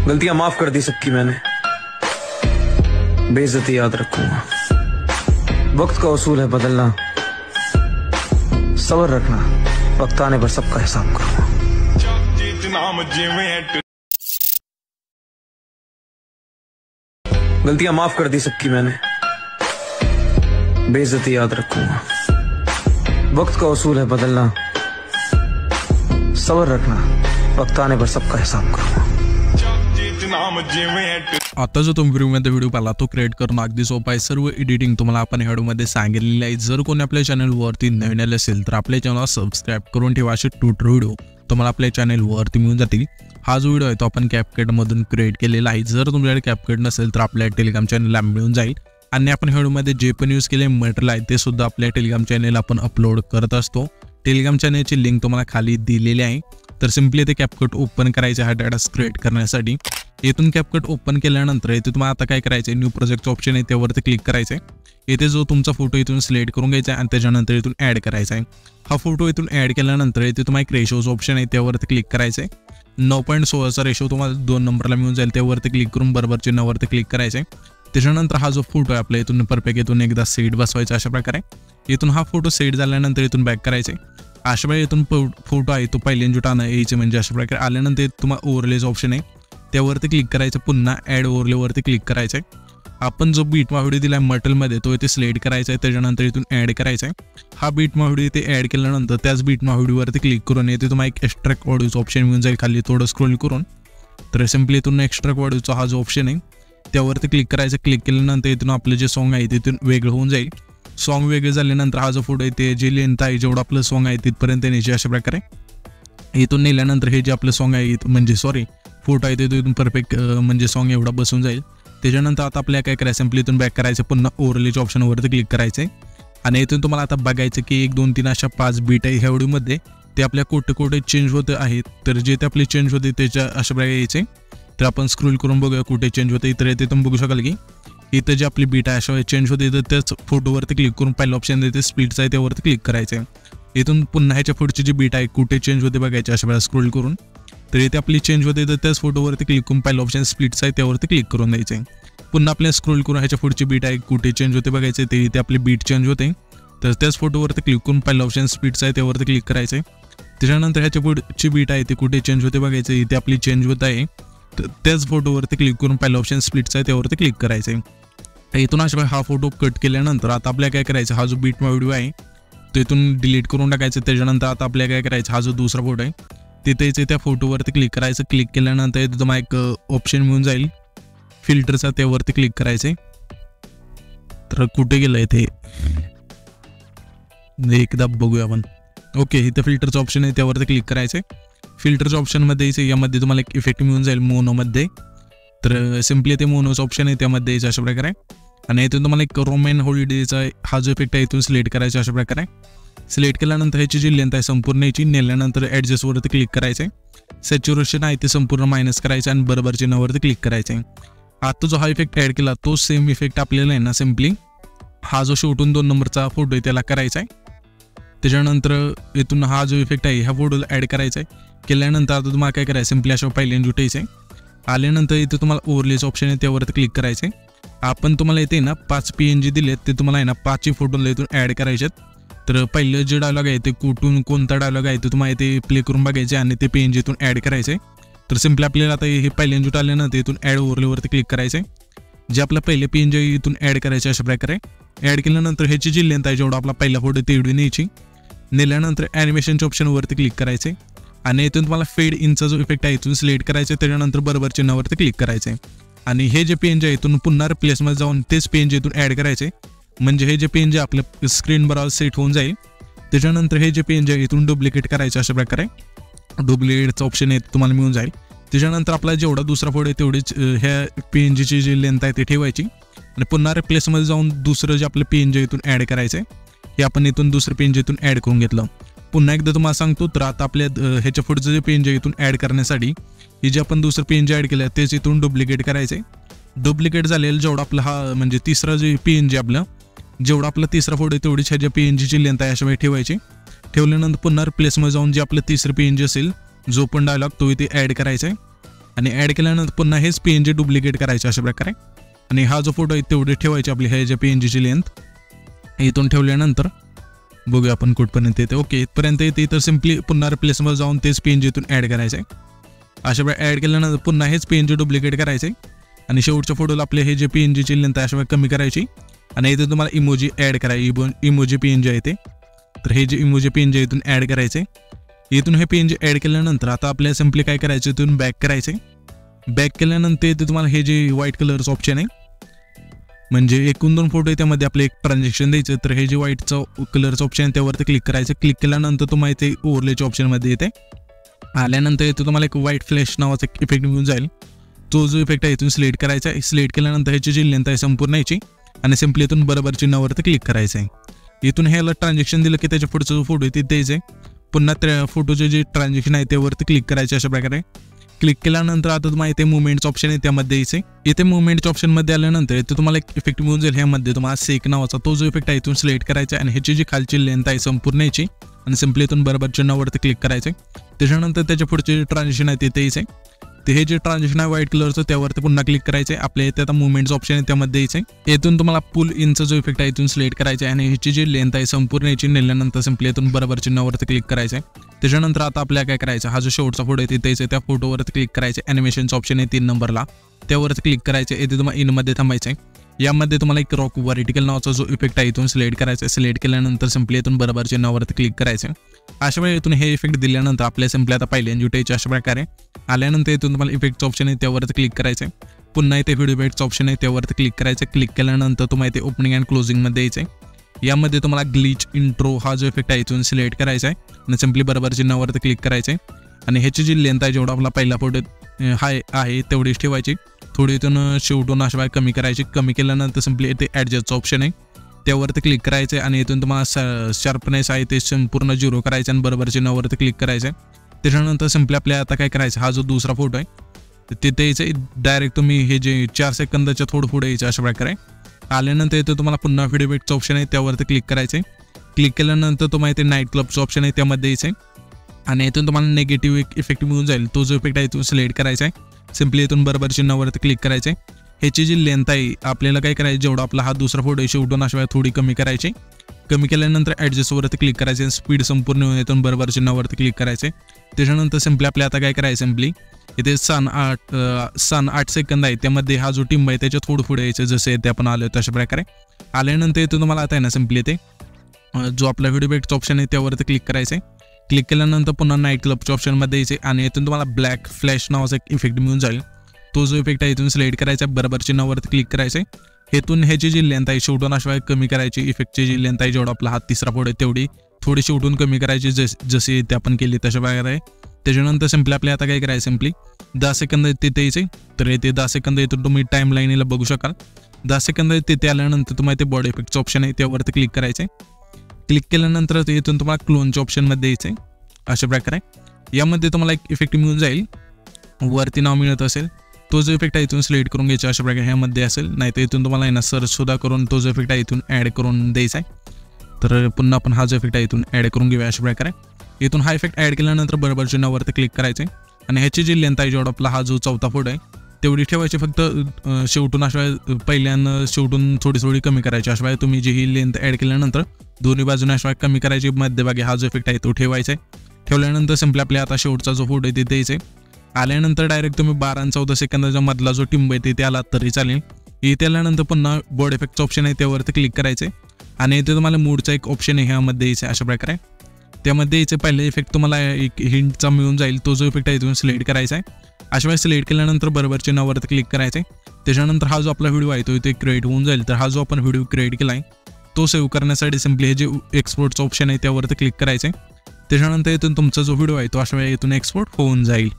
गलतियां माफ कर दी सबकी मैंने, बेइज्जती याद रखूंगा। वक्त का उसूल है बदलना, सब्र रखना, वक्त आने पर सबका हिसाब करूंगा। गलतियां माफ कर दी सबकी मैंने, बेइज्जती याद रखूंगा। वक्त का उसूल है बदलना, सब्र रखना, वक्त आने पर सबका हिसाब करूंगा। आता जो तुम्ही व्हिडिओ पाहिला तो क्रिएट करणं अगदी सोपं आहे। सर्व एडिटिंग तुम्हाला आपण या व्हिडिओमध्ये सांगितलेली आहे। जर कोणी आपल्या चॅनलवरती नवीन आले असेल तर आपल्या चॅनलला सबस्क्राइब करून ठेवा। असे ट्युटोरियल व्हिडिओ तुम्हाला आपल्या चॅनलवरती मिळून जातील। हा जो व्हिडिओ आहे तो आपण CapCut मधून क्रिएट केलेला आहे। जर तुमच्याकडे CapCut नसेल तर आपल्या टेलिग्राम चॅनलला मिळून जाईल। आणि आपण व्हिडिओमध्ये जे पण यूज केले मटेरियल आहे ते सुद्धा आपल्या टेलिग्राम चॅनलला आपण अपलोड करत असतो। टेलिग्राम चॅनलची लिंक तुम्हाला खाली दिलेली आहे। तर सिंपली ते CapCut ओपन करायचे हा डाटा क्रिएट करण्यासाठी। इथून CapCut ओपन केल्यानंतर इथे तुम्हाला आता काय करायचे, न्यू प्रोजेक्टचं ऑप्शन आहे त्यावरती क्लिक करायचे। इथे जो तुमचा फोटो इथून सिलेक्ट करून घ्यायचा आहे आणि त्याच्यानंतर इथून ॲड करायचा आहे। हा फोटो इथून ॲड केल्यानंतर इथे तुम्हाला एक रेशोचं ऑप्शन आहे त्यावरती क्लिक करायचं आहे। 9.16चा रेशो तुम्हाला 2 नंबरला मिळून जाईल, त्यावरती क्लिक करून बरोबर चिन्हावरती क्लिक करायचं आहे। त्याच्यानंतर हा जो फोटो आहे आपला इथून परफेक्ट इथून एकदा सेट बसवायचा अशा प्रकारे। इथून हा फोटो सेट झाल्यानंतर इथून बॅक करायचे। अशा वेळी इथून फोटो आहे तो पहिल्यांदा टाना यायचे, म्हणजे अशा प्रकारे आल्यानंतर तुम्हाला ओव्हरलेचं ऑप्शन आहे त्यावरती क्लिक करायचं। पुन्हा ॲड ओव्हरलेवरती क्लिक करायचं आहे। आपण जो बीटमा व्हिडिओ दिला आहे मटेरियलमध्ये तो इथे सिलेक्ट करायचा आहे, त्याच्यानंतर इथून ॲड करायचा आहे। हा बीटमा व्हिडिओ इथे ॲड केल्यानंतर त्याच बीटमा व्हिडिओवरती क्लिक करून इथे तुम्हाला एक एक्स्ट्रॅक्ट ऑडिओचं ऑप्शन मिळून जाईल खाली थोडं स्क्रोल करून। तर सिम्पली इथून एक्स्ट्रॅक्ट ऑडिओचा हा जो ऑप्शन आहे त्यावरती क्लिक करायचं। क्लिक केल्यानंतर इथून आपलं जे सॉन्ग आहे तिथून वेगळं होऊन जाईल। सॉन्ग वेगळे झाल्यानंतर हा जो फोटो आहे ते जे लेंथ आहे जेवढं आपलं सॉन्ग आहे तिथपर्यंत न्यायचे अशा प्रकारे। इथून नेल्यानंतर हे जे आपलं सॉन्ग आहे म्हणजे फोटो आहे ते इथून परफेक्ट म्हणजे सॉन्ग एवढा बसून जाईल। त्याच्यानंतर आता आपल्याला काय करायचं, सिम्पली इथून बॅक करायचं, पुन्हा ओव्हरलेच्या ऑप्शनवरती क्लिक करायचं आहे। आणि इथून तुम्हाला आता बघायचं की 1 2 3 अशा 5 बीट आहे ह्या व्हिडिओमध्ये, ते आपल्या कुठे चेंज होत आहेत। तर जे ते आपले चेंज होते त्याच्या अशा प्रकारे यायचे। तर आपण स्क्रोल करून बघूया कुठे चेंज होते। तर इथे तुम्ही बघू शकाल की इथं जे आपली बीट आहे अशा चेंज होते, तर त्याच फोटोवरती क्लिक करून पहिलं ऑप्शन देते स्प्लिटचं आहे त्यावरती क्लिक करायचं आहे। इथून पुन्हा ह्याच्या पुढची जी बीट आहे कुठे चेंज होते बघायचे अशा वेळेला स्क्रोल करून। तर इथे आपली चेंज होते तर त्याच फोटोवरती क्लिक करून पहिलं ऑप्शन स्प्लिटचं आहे त्यावरती क्लिक करून द्यायचं आहे। पुन्हा आपल्याला स्क्रोल करून ह्याच्या पुढची बीट आहे कुठे चेंज होते बघायचे, ते इथे आपली बीट चेंज होते तर त्याच फोटोवरती क्लिक करून पहिलं ऑप्शन स्प्लिटचं आहे त्यावरती क्लिक करायचं आहे। त्याच्यानंतर ह्याच्या पुढची बीट आहे ते कुठे चेंज होते बघायचं, इथे आपली चेंज होत आहे तर त्याच फोटोवरती क्लिक करून पहिलं ऑप्शन स्प्लिटचं आहे त्यावरती क्लिक करायचं आहे। इथून अशा हा फोटो कट केल्यानंतर आता आपल्याला काय करायचं, हा जो बीटमा व्हिडिओ आहे तो इथून डिलीट करून टाकायचं। त्याच्यानंतर आता आपल्याला काय करायचं, हा जो दुसरा फोटो आहे तिथे त्या फोटोवरती क्लिक करायचं। क्लिक केल्यानंतर इथे तुम्हाला एक ऑप्शन मिळून जाईल फिल्टरचा, त्यावरती क्लिक करायचं। तर कुठे गेलं इथे एकदा बघूया आपण। ओके, इथं फिल्टरचं ऑप्शन आहे त्यावरती क्लिक करायचं। फिल्टरच्या ऑप्शनमध्ये यामध्ये तुम्हाला एक इफेक्ट मिळून जाईल मोनोमध्ये। तर सिम्पली ते मोनोचं ऑप्शन आहे त्यामध्ये यायचं अशा प्रकारे। आणि इथून तुम्हाला एक रोमॅन हॉलिडेचा हा जो इफेक्ट आहे इथून सिलेक्ट करायचा अशा प्रकारे। सिलेक्ट केल्यानंतर ह्याची जी लेंथ आहे संपूर्ण याची नेल्यानंतर ॲडजस्टवरती क्लिक करायचं। सॅच्युरेशन आहे ते संपूर्ण मायनस करायचं आणि बरोबर चिन्हावरती क्लिक करायचं। आता जो हा इफेक्ट ॲड केला तो सेम इफेक्ट आपल्याला आहे ना सिम्पली हा जो शेवटून 2 नंबरचा फोटो आहे त्याला करायचा आहे। त्याच्यानंतर इथून हा जो इफेक्ट आहे ह्या फोटोला ॲड करायचा आहे। केल्यानंतर आता तुम्हाला काय करायचं, सिम्पली अशा पहिल्यांदा जुटायचं आहे। आल्यानंतर इथे तुम्हाला ओव्हरलेचं ऑप्शन आहे त्यावरती क्लिक करायचं आहे। आपण तुम्हाला इथे ना 5 PNG दिलेत ते तुम्हाला आहे ना 5 फोटोला इथून ॲड करायचे। तर पहिलं जे डायलॉग आहे ते कुठून कोणता डायलॉग आहे ते तुम्हाला इथे प्ले करून बघायचे आणि ते PNG इथून ॲड करायचे। तर सिम्पली आपल्याला आता हे पहिल्यांदा जुट आल्यानंतर इथून ॲड ओव्हरलेवरती क्लिक करायचं आहे। जे आपलं पहिले PNG इथून ॲड करायचे अशा प्रकारे। ॲड केल्यानंतर ह्याची जी लेंथ आहे जेवढा आपला पहिला फोटो तेवढी न्यायची। नेल्यानंतर ॲनिमेशनच्या ऑप्शनवरती क्लिक करायचे आणि इथून तुम्हाला फेड इनचा जो इफेक्ट आहे इथून सिलेक्ट करायचं। त्याच्यानंतर बरोबर चिन्हावरती क्लिक करायचं आहे आणि हे जे PNG आहे इथून पुन्हा रिप्लेसमध्ये जाऊन तेच PNG इथून ॲड करायचे, म्हणजे हे जे PNG आपल्या स्क्रीन बरोबर सेट होऊन जाईल। त्याच्यानंतर हे जे PNG आहे इथून डुप्लिकेट करायचे अशा प्रकारे। डुप्लिकेटचं ऑप्शन आहे तुम्हाला मिळून जाईल। त्याच्यानंतर आपला जेवढा दुसरा फोटो आहे तेवढीच ह्या PNGची जी लेंथ आहे ती ठेवायची आणि पुन्हा रिप्लेसमध्ये जाऊन दुसरं जे आपलं PNG इथून ॲड करायचं आहे हे आपण इथून दुसरं PNG इथून ॲड करून घेतलं। पुन्हा एकदा तुम्हाला सांगतो, तर आता आपल्या ह्याच्या पुढचं जे PNG इथून ॲड करण्यासाठी हे जे आपण दुसरं PNG ॲड केलं तेच इथून डुप्लिकेट करायचं आहे। डुप्लिकेट झालेलं जेवढा आपला हा म्हणजे तिसरा जे PNG आपलं जेवढा आपला तिसरा फोटो आहे तेवढीच ह्याच्या PNGची लेंथ आहे अशा वेळी ठेवायची। ठेवल्यानंतर पुन्हा रिप्लेसमध्ये जाऊन जे आपलं तिसरं PNG असेल जो पण डायलॉग तो इथे ॲड करायचा आहे। आणि ॲड केल्यानंतर पुन्हा हेच PNG डुप्लिकेट करायचे अशा प्रकारे. आणि हा जो फोटो आहे तेवढे ठेवायचे आपली हे जे PNGची लेंथ इथून ठेवल्यानंतर बघूया आपण कुठपर्यंत येते. ओके, इथपर्यंत येते. तर सिम्पली पुन्हा रिप्लेसमध्ये जाऊन तेच PNG इथून ॲड करायचं आहे. अशा प्रकारे ॲड केल्यानंतर पुन्हा हेच PNG डुप्लिकेट करायचे आणि शेवटच्या फोटोला आपले हे जे PNGची लेंथ आहे अशा प्रकारे कमी करायची. आणि इथे तुम्हाला इमोजी ॲड करायची. इमोजी PNG आहे ते. तर हे जे इमोजी PNG इथून ॲड करायचे. इथून हे PNG ॲड केल्यानंतर आता आपल्याला सिम्पली काय करायचं, इथून बॅक करायचे. बॅक केल्यानंतर इथे तुम्हाला हे जे व्हाईट कलरचं ऑप्शन आहे, म्हणजे एकूण 2 फोटो आहे त्यामध्ये आपले एक ट्रान्झॅक्शन द्यायचं. तर हे जे व्हाईटचं कलरचं ऑप्शन आहे त्यावरती क्लिक करायचं. क्लिक केल्यानंतर तुम्हाला इथे ओव्हरलेच्या ऑप्शनमध्ये येते. आल्यानंतर इथे तुम्हाला एक व्हाईट फ्लॅश नावाचा एक इफेक्ट मिळून जाईल. तो जो इफेक्ट आहे इथून सिलेक्ट करायचा आहे. सिलेक्ट केल्यानंतर ह्याची जी लेंथ आहे संपूर्ण याची आणि सिम्पली इथून बरोबर चिन्हावरती क्लिक करायचं आहे. इथून ह्याला ट्रान्झॅक्शन दिलं की त्याच्या पुढचा जो फोटो आहे ते द्यायचं आहे. पुन्हा त्या फोटोचे जे ट्रान्झॅक्शन आहे त्यावरती क्लिक करायचे अशा प्रकारे. क्लिक केल्यानंतर आता तुम्हाला इथे मुवमेंट्स ऑप्शन आहे त्यामध्ये यायचे. इथे मुवमेंटच्या ऑप्शनमध्ये आल्यानंतर इथे तुम्हाला एक इफेक्ट मिळून जाईल. ह्यामध्ये तुम्हाला सेक नावाचा तो जो इफेक्ट आहे इथून सिलेक्ट करायचा आणि ह्याची जी खालची लेंथ आहे संपूर्ण याची आणि सिम्पली इथून बरोबर चिन्हावरती क्लिक करायचे. त्याच्यानंतर त्याच्या पुढचे जे ट्रान्झॅक्शन आहे ते यायचे. ते हे जे ट्रान्झॅक्शन आहे व्हाईट कलरचं त्यावरती पुन्हा क्लिक करायचे. आपल्या इथे आता मुवमेंट्स ऑप्शन आहे त्यामध्ये यायचे. इथून तुम्हाला पुल इनचा जो इफेक्ट आहे इथून सिलेक्ट करायचा आहे आणि ह्याची जी लेंथ आहे संपूर्ण याची नेल्यानंतर सिम्पली इथून बरोबर चिन्हावरती क्लिक करायचं आहे. त्याच्यानंतर आता आपल्याला काय करायचं, हा जो शेवटचा फोटो आहे तिथे यायचं, त्या फोटोवरती क्लिक करायचे. ॲनिमेशनचं ऑप्शन आहे 3 नंबरला त्यावरती क्लिक करायचं. इथे तुम्हाला इनमध्ये थांबायचं आहे. यामध्ये तुम्हाला एक रॉक व्हर्टिकल नावाचा जो इफेक्ट आहे इथून सिलेक्ट करायचा. सिलेक्ट केल्यानंतर सिम्पली इथून बरोबर चिन्हावरती क्लिक करायचं. अशा वेळी इथून हे इफेक्ट दिल्यानंतर आपल्या सिम्पली आता पहिल्यांदा जुटायचे अशा प्रकारे. आल्यानंतर इथून तुम्हाला इफेक्टचं ऑप्शन आहे त्यावरती क्लिक करायचं. पुन्हा इथे व्हिडिओ इफेक्टचं ऑप्शन आहे त्यावरती क्लिक करायचं. क्लिक केल्यानंतर तुम्हाला इथे ओपनिंग अँड क्लोजिंगमध्ये यायचं आहे. यामध्ये तुम्हाला ग्लिच इंट्रो हा जो इफेक्ट आहे इथून सिलेक्ट करायचा आहे आणि सिम्पली बरोबर चिन्हावरती क्लिक करायचं आहे. आणि ह्याची जी लेंथ आहे जेवढा आपला पहिला फोटो आहे तेवढीच ठेवायची. थोडी इथून शेवटून अशा कमी करायची. कमी केल्यानंतर सिम्पली इथे ॲडजस्टचं ऑप्शन आहे त्यावरती क्लिक करायचं आणि इथून तुम्हाला शार्पनेस आहे ते संपूर्ण 0 करायचं आणि बरोबर चिन्हावरती क्लिक करायचं. त्याच्यानंतर सिम्पली आपल्याला आता काय करायचं, हा जो दुसरा फोटो आहे तिथे यायचं. डायरेक्ट तुम्ही हे जे 4 सेकंदाच्या थोडं पुढे यायचं अशा प्रकारे. आल्यानंतर इथे तुम्हाला पुन्हा व्हिडिओ इफेक्टचं ऑप्शन आहे त्यावरती क्लिक करायचं. क्लिक केल्यानंतर तुम्हाला इथे नाईट क्लबचं ऑप्शन आहे त्यामध्ये यायचं आणि इथून तुम्हाला नेगेटिव्ह एक इफेक्ट मिळून जाईल. तो जो इफेक्ट आहे इथून सिलेक्ट करायचा आहे. सिम्पली इथून बरोबर चिन्हावरती क्लिक करायचे. ह्याची जी लेंथ आहे आपल्याला काय करायचं, जेवढा आपला हा दुसरा फोटो आहे शेवटून अशा वेळा थोडी कमी करायची. कमी केल्यानंतर ॲडजस्टवरती क्लिक करायचे. स्पीड संपूर्ण इथून बरोबर चिन्हावरती क्लिक करायचे. त्याच्यानंतर सिम्पली आपल्या आता काय करायचं, सिम्पली इथे 8 सेकंद आहे त्यामध्ये हा जो टिंब आहे त्याच्या थोडं पुढे यायचं जसं येते आपण आलो तशा प्रकारे. आल्यानंतर इथून तुम्हाला आता आहे ना सिम्पली ते जो आपला व्हिडिओ इफेक्टचं ऑप्शन आहे त्यावरती क्लिक करायचं. क्लिक केल्यानंतर पुन्हा नाईट क्लबच्या ऑप्शनमध्ये यायचे आणि इथून तुम्हाला ब्लॅक फ्लॅश नावाचा एक इफेक्ट मिळून जाईल. तो जो इफेक्ट आहे इथून सिलेक्ट करायचा, बरोबर चिन्हावरती क्लिक करायचं. हेतून ह्याची जी लेंथ आहे शेवटून अशा कमी करायची. इफेक्टची जी लेंथ आहे जेवढा आपला हात तिसरा फोटो आहे तेवढी थोडी शेवटून कमी करायची जशी ते आपण केली तशा प्रकारे. त्याच्यानंतर सिम्पली आपल्या आता काय करायचं, सिम्पली 10 सेकंद तिथे यायचे. तर येते 10 सेकंद इथून तुम्ही टाईम लाईनीला बघू शकाल. 10 सेकंद तिथे आल्यानंतर तुम्हाला ते बॉडी इफेक्टचं ऑप्शन आहे त्यावरती क्लिक करायचे. क्लिक केल्यानंतर इथून तुम्हाला क्लोनच्या ऑप्शनमध्ये यायचं आहे अशा प्रकारे. यामध्ये तुम्हाला एक इफेक्ट मिळून जाईल, वरती नाव मिळत असेल तो जो इफेक्ट आहे इथून सिलेक्ट करून घ्यायचा अशा प्रकारे ह्यामध्ये असेल. नाही तर इथून तुम्हाला आहे ना सर्चसुद्धा करून तो जो इफेक्ट आहे इथून ॲड करून द्यायचा आहे. तर पुन्हा आपण हा जो इफेक्ट आहे इथून ॲड करून घेऊया अशा प्रकारे. इथून हा इफेक्ट ॲड केल्यानंतर बरोबर चिन्हावरती क्लिक करायचे आणि ह्याची जी लेंथ आहे जेवढा आपला हा जो चौथा फोटो आहे तेवढी ठेवायची. फक्त शेवटून अशा पहिल्यांदा शेवटून थोडी कमी करायची. अशा वेळी तुम्ही जी ही लेंथ ॲड केल्यानंतर दोन्ही बाजूने अशा कमी करायची. मध्यभागी हा जो इफेक्ट आहे तो ठेवायचा आहे. ठेवल्यानंतर सिम्पली आपल्या आता शेवटचा जो फोटो आहे तिथे यायचे. आल्यानंतर डायरेक्ट तुम्ही 12 आणि 14 सेकंदाच्या मधला जो टिंब आहे तिथे आला तरी चालेल. इथे आल्यानंतर पुन्हा बॉडी इफेक्टचं ऑप्शन आहे त्यावरती क्लिक करायचे आणि इथे तुम्हाला मूडचा एक ऑप्शन आहे ह्यामध्ये यायचं अशा प्रकारे. त्यामध्ये यायचं पहिले इफेक्ट तुम्हाला एक हिंटचा मिळून जाईल. तो जो इफेक्ट आहे इथून सिलेक्ट करायचा आहे. अशा वेळेस सिलेक्ट केल्यानंतर बरोबर चिन्हावरती क्लिक करायचे. त्याच्यानंतर हा जो आपला व्हिडिओ आहे तो इथे क्रिएट होऊन जाईल. तर हा जो आपण व्हिडिओ क्रिएट केला आहे तो सेव्ह करण्यासाठी सिम्पली हे जे एक्सपोर्टचं ऑप्शन आहे त्यावरती क्लिक करायचे. त्याच्यानंतर इथून तुमचा जो व्हिडिओ आहे तो अशा वेळी इथून एक्सपोर्ट होऊन जाईल.